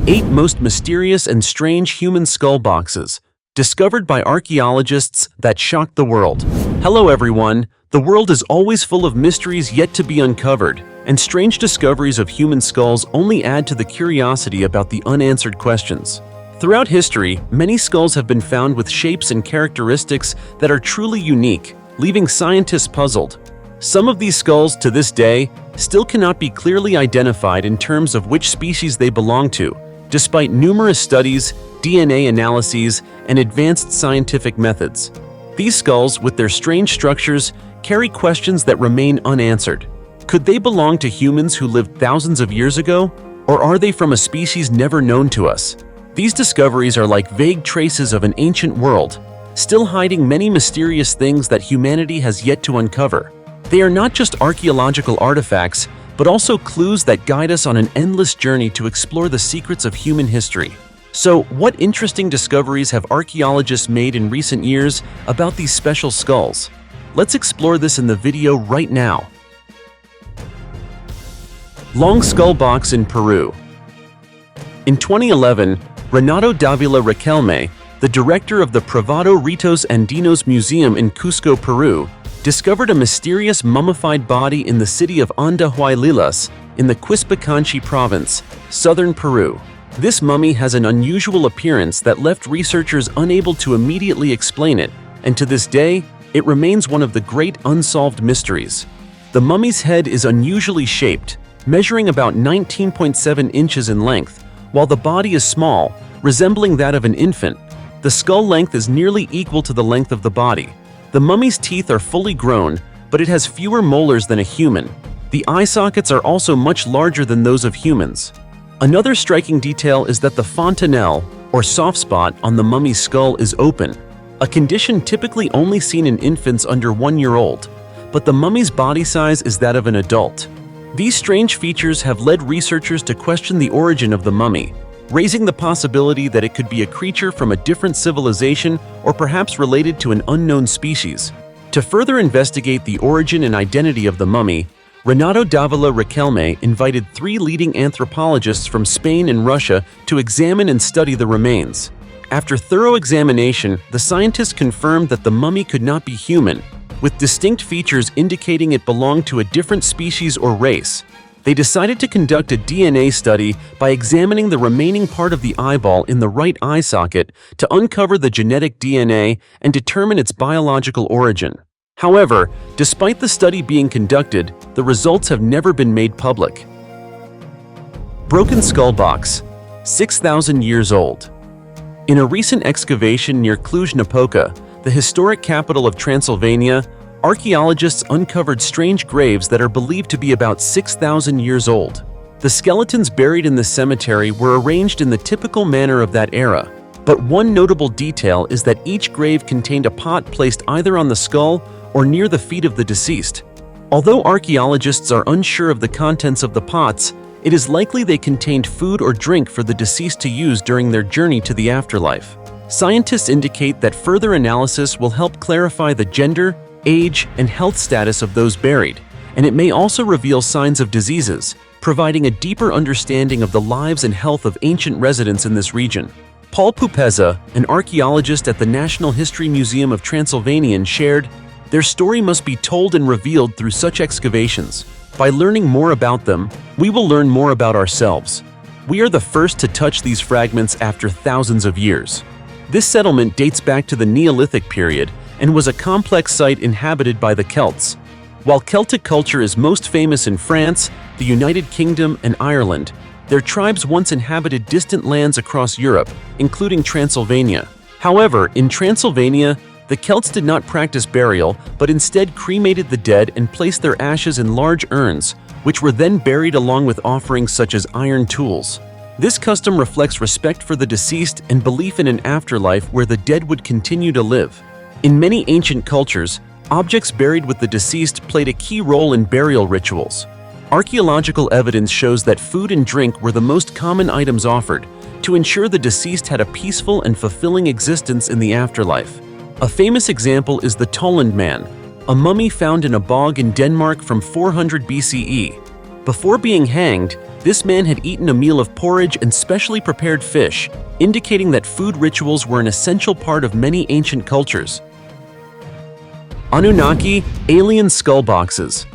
the 8 most mysterious and strange human skull boxes, discovered by archaeologists that shocked the world. Hello everyone, the world is always full of mysteries yet to be uncovered, and strange discoveries of human skulls only add to the curiosity about the unanswered questions. Throughout history, many skulls have been found with shapes and characteristics that are truly unique, leaving scientists puzzled. Some of these skulls, to this day, still cannot be clearly identified in terms of which species they belong to, despite numerous studies, DNA analyses, and advanced scientific methods. These skulls, with their strange structures, carry questions that remain unanswered. Could they belong to humans who lived thousands of years ago? Or are they from a species never known to us? These discoveries are like vague traces of an ancient world, still hiding many mysterious things that humanity has yet to uncover. They are not just archaeological artifacts, but also clues that guide us on an endless journey to explore the secrets of human history. So, what interesting discoveries have archaeologists made in recent years about these special skulls? Let's explore this in the video right now. Long Skull Box in Peru. In 2011, Renato Davila Riquelme, the director of the Privado Ritos Andinos Museum in Cusco, Peru, discovered a mysterious mummified body in the city of Andahuaylilas in the Quispecanchi province, southern Peru. This mummy has an unusual appearance that left researchers unable to immediately explain it, and to this day, it remains one of the great unsolved mysteries. The mummy's head is unusually shaped, measuring about 19.7 inches in length, while the body is small, resembling that of an infant. The skull length is nearly equal to the length of the body. The mummy's teeth are fully grown, but it has fewer molars than a human. The eye sockets are also much larger than those of humans. Another striking detail is that the fontanelle, or soft spot, on the mummy's skull is open, a condition typically only seen in infants under 1 year old, but the mummy's body size is that of an adult. These strange features have led researchers to question the origin of the mummy, raising the possibility that it could be a creature from a different civilization or perhaps related to an unknown species. To further investigate the origin and identity of the mummy, Renato Davila Riquelme invited 3 leading anthropologists from Spain and Russia to examine and study the remains. After thorough examination, the scientists confirmed that the mummy could not be human, with distinct features indicating it belonged to a different species or race. They decided to conduct a DNA study by examining the remaining part of the eyeball in the right eye socket to uncover the genetic DNA and determine its biological origin. However, despite the study being conducted, the results have never been made public. Broken Skull Box, 6,000 years old. In a recent excavation near Cluj-Napoca, the historic capital of Transylvania, archaeologists uncovered strange graves that are believed to be about 6,000 years old. The skeletons buried in the cemetery were arranged in the typical manner of that era, but one notable detail is that each grave contained a pot placed either on the skull or near the feet of the deceased. Although archaeologists are unsure of the contents of the pots, it is likely they contained food or drink for the deceased to use during their journey to the afterlife. Scientists indicate that further analysis will help clarify the gender, age, and health status of those buried, and it may also reveal signs of diseases, providing a deeper understanding of the lives and health of ancient residents in this region. Paul Pupeza, an archaeologist at the National History Museum of Transylvania, shared, "Their story must be told and revealed through such excavations. By learning more about them, we will learn more about ourselves. We are the first to touch these fragments after thousands of years." This settlement dates back to the Neolithic period and was a complex site inhabited by the Celts. While Celtic culture is most famous in France, the United Kingdom, and Ireland, their tribes once inhabited distant lands across Europe, including Transylvania. However, in Transylvania, the Celts did not practice burial, but instead cremated the dead and placed their ashes in large urns, which were then buried along with offerings such as iron tools. This custom reflects respect for the deceased and belief in an afterlife where the dead would continue to live. In many ancient cultures, objects buried with the deceased played a key role in burial rituals. Archaeological evidence shows that food and drink were the most common items offered to ensure the deceased had a peaceful and fulfilling existence in the afterlife. A famous example is the Tollund Man, a mummy found in a bog in Denmark from 400 BCE. Before being hanged, this man had eaten a meal of porridge and specially prepared fish, indicating that food rituals were an essential part of many ancient cultures. Anunnaki, alien skull boxes.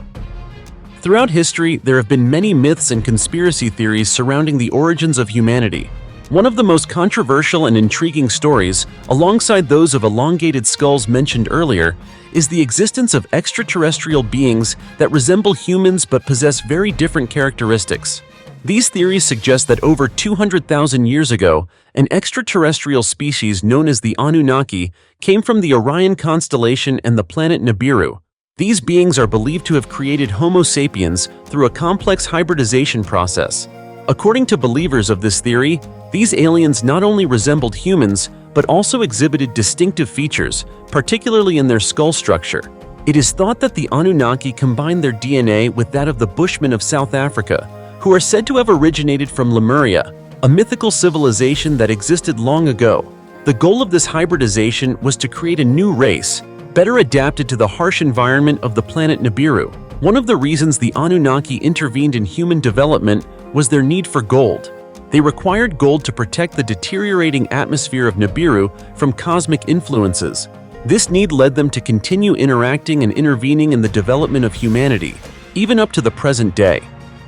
Throughout history, there have been many myths and conspiracy theories surrounding the origins of humanity. One of the most controversial and intriguing stories, alongside those of elongated skulls mentioned earlier, is the existence of extraterrestrial beings that resemble humans but possess very different characteristics. These theories suggest that over 200,000 years ago, an extraterrestrial species known as the Anunnaki came from the Orion constellation and the planet Nibiru. These beings are believed to have created Homo sapiens through a complex hybridization process. According to believers of this theory, these aliens not only resembled humans, but also exhibited distinctive features, particularly in their skull structure. It is thought that the Anunnaki combined their DNA with that of the Bushmen of South Africa, who are said to have originated from Lemuria, a mythical civilization that existed long ago. The goal of this hybridization was to create a new race, better adapted to the harsh environment of the planet Nibiru. One of the reasons the Anunnaki intervened in human development was their need for gold. They required gold to protect the deteriorating atmosphere of Nibiru from cosmic influences. This need led them to continue interacting and intervening in the development of humanity, even up to the present day.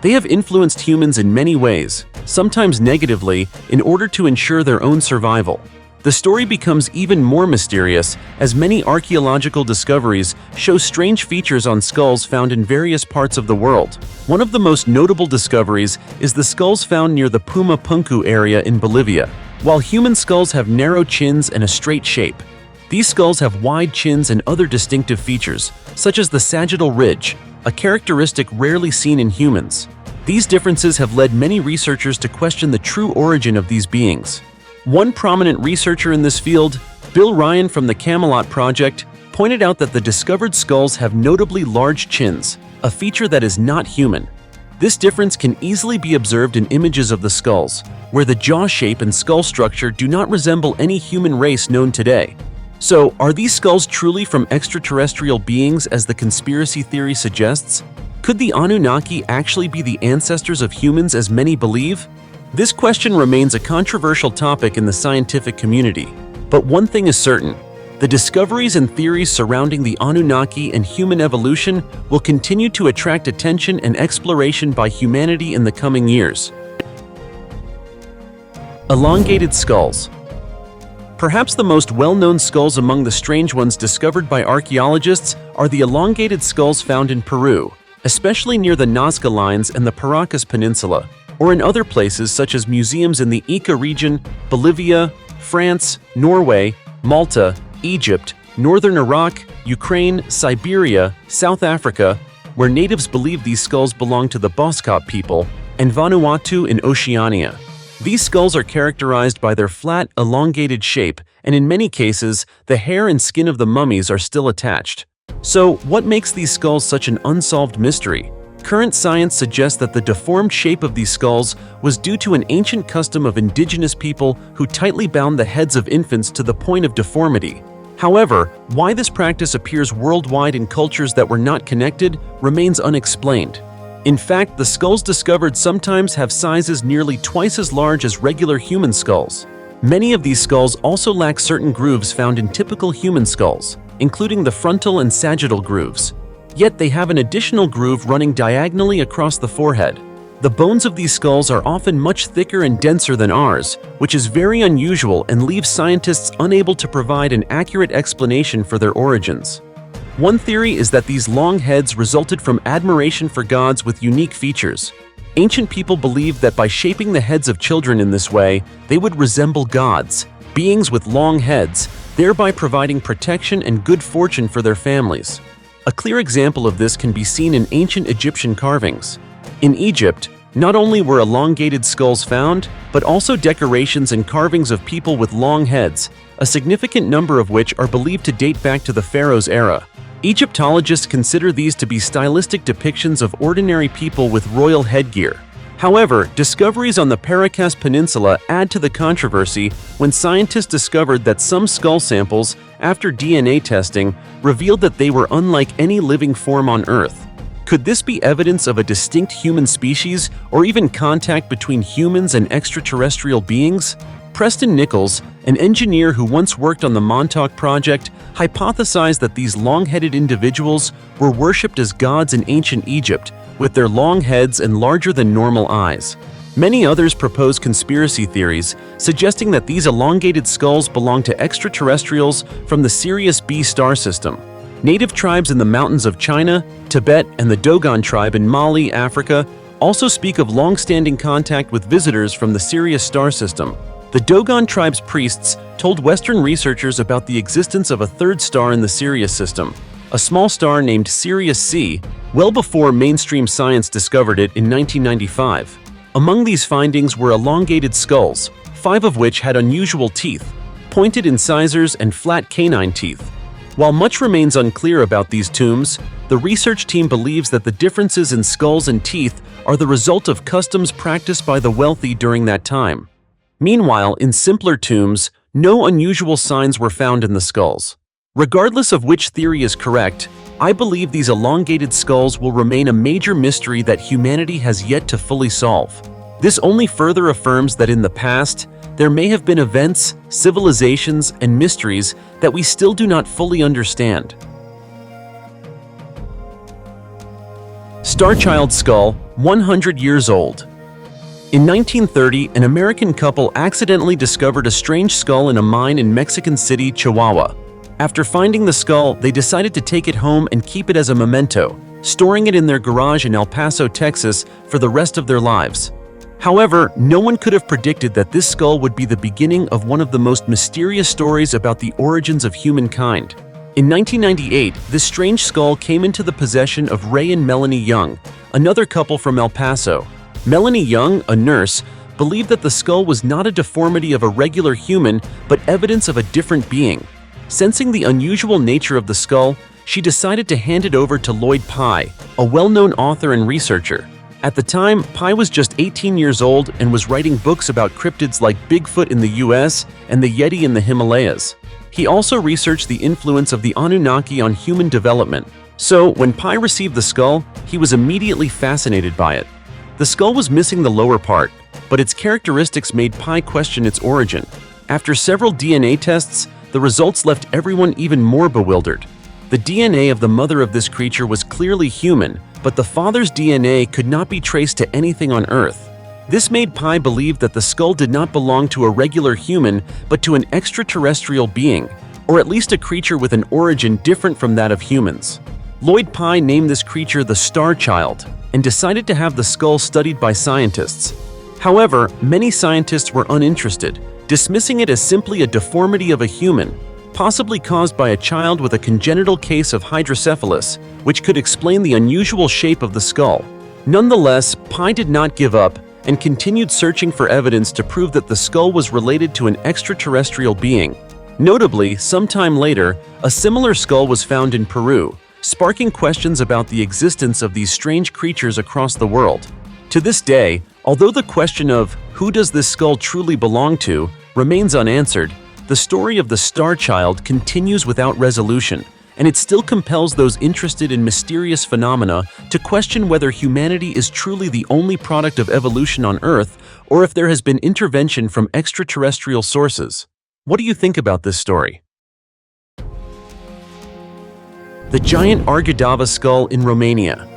They have influenced humans in many ways, sometimes negatively, in order to ensure their own survival. The story becomes even more mysterious as many archaeological discoveries show strange features on skulls found in various parts of the world. One of the most notable discoveries is the skulls found near the Puma Punku area in Bolivia. While human skulls have narrow chins and a straight shape, these skulls have wide chins and other distinctive features, such as the sagittal ridge, a characteristic rarely seen in humans. These differences have led many researchers to question the true origin of these beings. One prominent researcher in this field, Bill Ryan from the Camelot Project, pointed out that the discovered skulls have notably large chins, a feature that is not human. This difference can easily be observed in images of the skulls, where the jaw shape and skull structure do not resemble any human race known today. So, are these skulls truly from extraterrestrial beings as the conspiracy theory suggests? Could the Anunnaki actually be the ancestors of humans as many believe? This question remains a controversial topic in the scientific community. But one thing is certain: the discoveries and theories surrounding the Anunnaki and human evolution will continue to attract attention and exploration by humanity in the coming years. Elongated skulls. Perhaps the most well-known skulls among the strange ones discovered by archaeologists are the elongated skulls found in Peru, especially near the Nazca Lines and the Paracas Peninsula, or in other places such as museums in the Ica region, Bolivia, France, Norway, Malta, Egypt, northern Iraq, Ukraine, Siberia, South Africa, where natives believe these skulls belong to the Boskop people, and Vanuatu in Oceania. These skulls are characterized by their flat, elongated shape, and in many cases, the hair and skin of the mummies are still attached. So, what makes these skulls such an unsolved mystery? Current science suggests that the deformed shape of these skulls was due to an ancient custom of indigenous people who tightly bound the heads of infants to the point of deformity. However, why this practice appears worldwide in cultures that were not connected remains unexplained. In fact, the skulls discovered sometimes have sizes nearly twice as large as regular human skulls. Many of these skulls also lack certain grooves found in typical human skulls, including the frontal and sagittal grooves. Yet they have an additional groove running diagonally across the forehead. The bones of these skulls are often much thicker and denser than ours, which is very unusual and leaves scientists unable to provide an accurate explanation for their origins. One theory is that these long heads resulted from admiration for gods with unique features. Ancient people believed that by shaping the heads of children in this way, they would resemble gods, beings with long heads, thereby providing protection and good fortune for their families. A clear example of this can be seen in ancient Egyptian carvings. In Egypt, not only were elongated skulls found, but also decorations and carvings of people with long heads, a significant number of which are believed to date back to the pharaoh's era. Egyptologists consider these to be stylistic depictions of ordinary people with royal headgear. However, discoveries on the Paracas Peninsula add to the controversy when scientists discovered that some skull samples, after DNA testing, revealed that they were unlike any living form on Earth. Could this be evidence of a distinct human species or even contact between humans and extraterrestrial beings? Preston Nichols, an engineer who once worked on the Montauk Project, hypothesized that these long-headed individuals were worshipped as gods in ancient Egypt, with their long heads and larger-than-normal eyes. Many others propose conspiracy theories, suggesting that these elongated skulls belong to extraterrestrials from the Sirius B star system. Native tribes in the mountains of China, Tibet, and the Dogon tribe in Mali, Africa, also speak of long-standing contact with visitors from the Sirius star system. The Dogon tribe's priests told Western researchers about the existence of a third star in the Sirius system, a small star named Sirius C, well before mainstream science discovered it in 1995. Among these findings were elongated skulls, 5 of which had unusual teeth, pointed incisors, and flat canine teeth. While much remains unclear about these tombs, the research team believes that the differences in skulls and teeth are the result of customs practiced by the wealthy during that time. Meanwhile, in simpler tombs, no unusual signs were found in the skulls. Regardless of which theory is correct, I believe these elongated skulls will remain a major mystery that humanity has yet to fully solve. This only further affirms that in the past, there may have been events, civilizations, and mysteries that we still do not fully understand. Starchild Skull, 100 years old. In 1930, an American couple accidentally discovered a strange skull in a mine in Mexican City, Chihuahua. After finding the skull, they decided to take it home and keep it as a memento, storing it in their garage in El Paso, Texas, for the rest of their lives. However, no one could have predicted that this skull would be the beginning of one of the most mysterious stories about the origins of humankind. In 1998, this strange skull came into the possession of Ray and Melanie Young, another couple from El Paso. Melanie Young, a nurse, believed that the skull was not a deformity of a regular human, but evidence of a different being. Sensing the unusual nature of the skull, she decided to hand it over to Lloyd Pye, a well-known author and researcher. At the time, Pye was just 18 years old and was writing books about cryptids like Bigfoot in the US and the Yeti in the Himalayas. He also researched the influence of the Anunnaki on human development. So, when Pye received the skull, he was immediately fascinated by it. The skull was missing the lower part, but its characteristics made Pye question its origin. After several DNA tests, the results left everyone even more bewildered. The DNA of the mother of this creature was clearly human, but the father's DNA could not be traced to anything on Earth. This made Pye believe that the skull did not belong to a regular human, but to an extraterrestrial being, or at least a creature with an origin different from that of humans. Lloyd Pye named this creature the Starchild, and decided to have the skull studied by scientists. However, many scientists were uninterested, dismissing it as simply a deformity of a human, possibly caused by a child with a congenital case of hydrocephalus, which could explain the unusual shape of the skull. Nonetheless, Pye did not give up and continued searching for evidence to prove that the skull was related to an extraterrestrial being. Notably, sometime later, a similar skull was found in Peru, sparking questions about the existence of these strange creatures across the world. To this day, although the question of who does this skull truly belong to remains unanswered, the story of the Starchild continues without resolution, and it still compels those interested in mysterious phenomena to question whether humanity is truly the only product of evolution on Earth or if there has been intervention from extraterrestrial sources. What do you think about this story? The giant Argidava skull in Romania.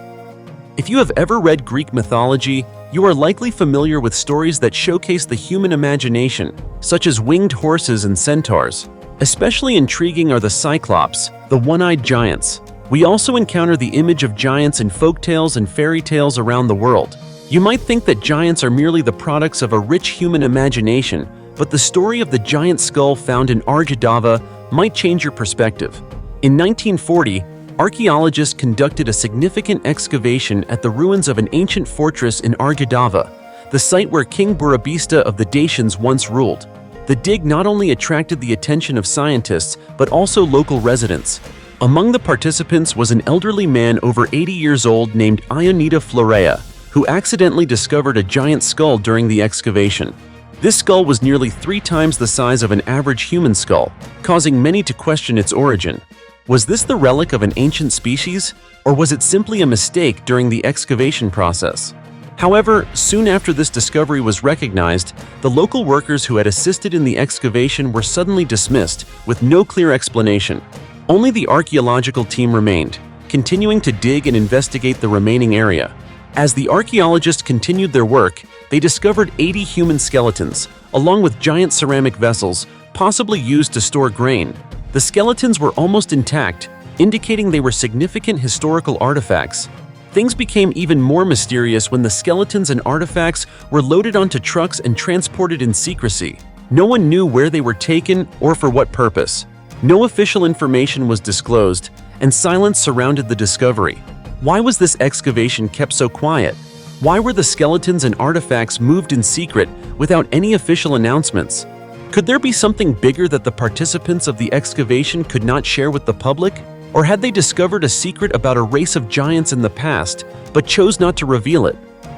If you have ever read Greek mythology, you are likely familiar with stories that showcase the human imagination, such as winged horses and centaurs. Especially intriguing are the Cyclops, the one-eyed giants. We also encounter the image of giants in folktales and fairy tales around the world. You might think that giants are merely the products of a rich human imagination, but the story of the giant skull found in Argidava might change your perspective. In 1940, archaeologists conducted a significant excavation at the ruins of an ancient fortress in Argidava, the site where King Burebista of the Dacians once ruled. The dig not only attracted the attention of scientists, but also local residents. Among the participants was an elderly man over 80 years old named Ionita Florea, who accidentally discovered a giant skull during the excavation. This skull was nearly 3 times the size of an average human skull, causing many to question its origin. Was this the relic of an ancient species, or was it simply a mistake during the excavation process? However, soon after this discovery was recognized, the local workers who had assisted in the excavation were suddenly dismissed, with no clear explanation. Only the archaeological team remained, continuing to dig and investigate the remaining area. As the archaeologists continued their work, they discovered 80 human skeletons, along with giant ceramic vessels, possibly used to store grain. The skeletons were almost intact, indicating they were significant historical artifacts. Things became even more mysterious when the skeletons and artifacts were loaded onto trucks and transported in secrecy. No one knew where they were taken or for what purpose. No official information was disclosed, and silence surrounded the discovery. Why was this excavation kept so quiet? Why were the skeletons and artifacts moved in secret without any official announcements? Could there be something bigger that the participants of the excavation could not share with the public? Or had they discovered a secret about a race of giants in the past, but chose not to reveal it?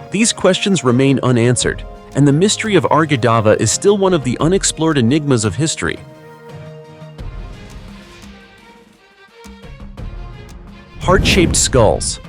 These questions remain unanswered, and the mystery of Argidava is still one of the unexplored enigmas of history. Heart-shaped skulls.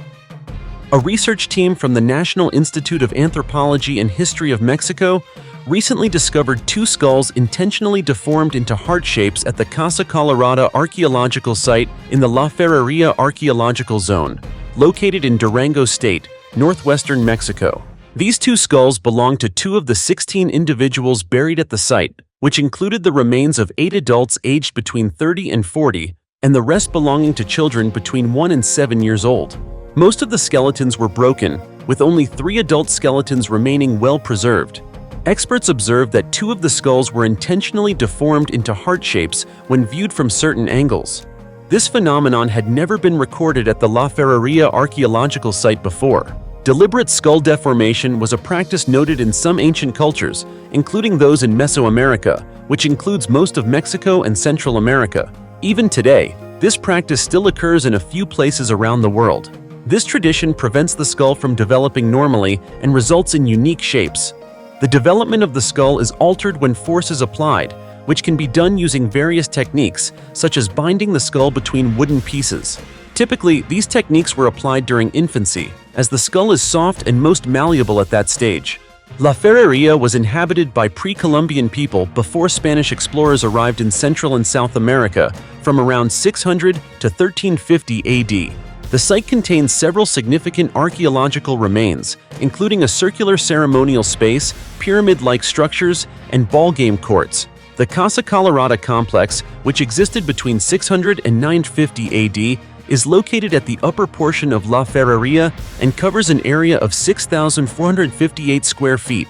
A research team from the National Institute of Anthropology and History of Mexico recently discovered 2 skulls intentionally deformed into heart shapes at the Casa Colorada archaeological site in the La Ferreria archaeological zone, located in Durango State, northwestern Mexico. These 2 skulls belong to 2 of the 16 individuals buried at the site, which included the remains of 8 adults aged between 30 and 40, and the rest belonging to children between 1 and 7 years old. Most of the skeletons were broken, with only 3 adult skeletons remaining well preserved. Experts observed that 2 of the skulls were intentionally deformed into heart shapes when viewed from certain angles. This phenomenon had never been recorded at the La Ferreria archaeological site before. Deliberate skull deformation was a practice noted in some ancient cultures, including those in Mesoamerica, which includes most of Mexico and Central America. Even today, this practice still occurs in a few places around the world. This tradition prevents the skull from developing normally and results in unique shapes. The development of the skull is altered when force is applied, which can be done using various techniques, such as binding the skull between wooden pieces. Typically, these techniques were applied during infancy, as the skull is soft and most malleable at that stage. La Ferreria was inhabited by pre-Columbian people before Spanish explorers arrived in Central and South America from around 600 to 1350 AD. The site contains several significant archaeological remains, including a circular ceremonial space, pyramid-like structures, and ballgame courts. The Casa Colorada complex, which existed between 600 and 950 AD, is located at the upper portion of La Ferreria and covers an area of 6,458 square feet.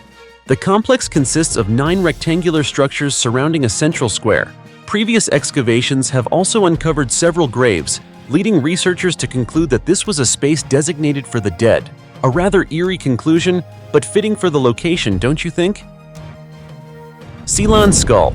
The complex consists of 9 rectangular structures surrounding a central square. Previous excavations have also uncovered several graves, leading researchers to conclude that this was a space designated for the dead. A rather eerie conclusion, but fitting for the location, don't you think? Ceylon skull.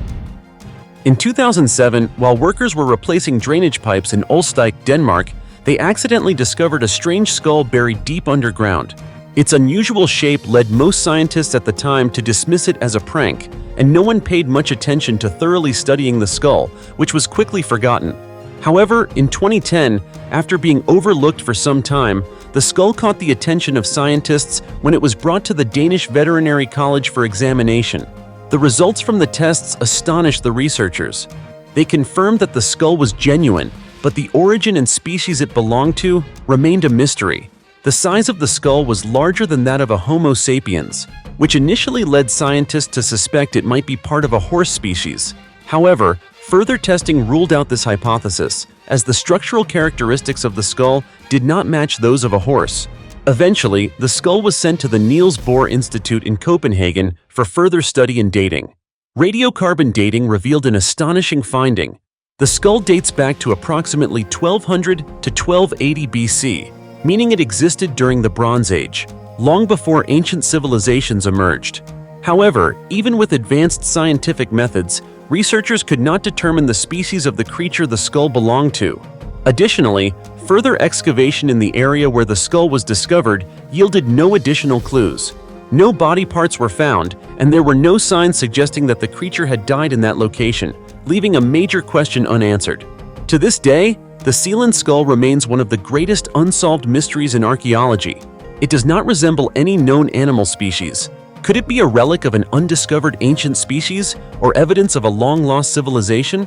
In 2007, while workers were replacing drainage pipes in Ulsteig, Denmark, they accidentally discovered a strange skull buried deep underground. Its unusual shape led most scientists at the time to dismiss it as a prank, and no one paid much attention to thoroughly studying the skull, which was quickly forgotten. However, in 2010, after being overlooked for some time, the skull caught the attention of scientists when it was brought to the Danish Veterinary College for examination. The results from the tests astonished the researchers. They confirmed that the skull was genuine, but the origin and species it belonged to remained a mystery. The size of the skull was larger than that of a Homo sapiens, which initially led scientists to suspect it might be part of a horse species. However, further testing ruled out this hypothesis, as the structural characteristics of the skull did not match those of a horse. Eventually, the skull was sent to the Niels Bohr Institute in Copenhagen for further study and dating. Radiocarbon dating revealed an astonishing finding. The skull dates back to approximately 1200 to 1280 BC, meaning it existed during the Bronze Age, long before ancient civilizations emerged. However, even with advanced scientific methods, researchers could not determine the species of the creature the skull belonged to. Additionally, further excavation in the area where the skull was discovered yielded no additional clues. No body parts were found, and there were no signs suggesting that the creature had died in that location, leaving a major question unanswered. To this day, The Sealand skull remains one of the greatest unsolved mysteries in archaeology. It does not resemble any known animal species. Could it be a relic of an undiscovered ancient species or evidence of a long-lost civilization?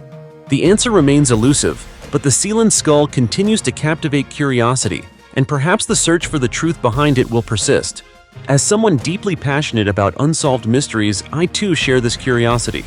The answer remains elusive, but the Sealand skull continues to captivate curiosity, and perhaps the search for the truth behind it will persist. As someone deeply passionate about unsolved mysteries, I too share this curiosity.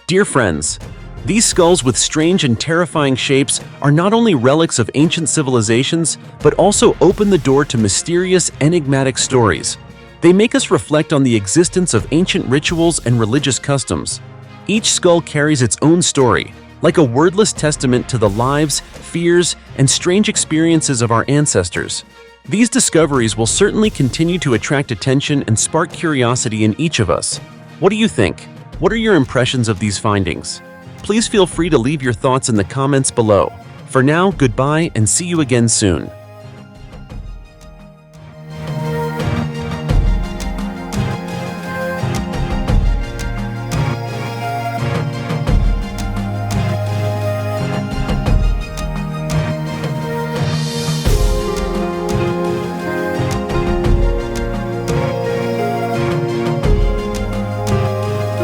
Dear friends, these skulls with strange and terrifying shapes are not only relics of ancient civilizations, but also open the door to mysterious, enigmatic stories. They make us reflect on the existence of ancient rituals and religious customs. Each skull carries its own story, like a wordless testament to the lives, fears, and strange experiences of our ancestors. These discoveries will certainly continue to attract attention and spark curiosity in each of us. What do you think? What are your impressions of these findings? Please feel free to leave your thoughts in the comments below. For now, goodbye and see you again soon.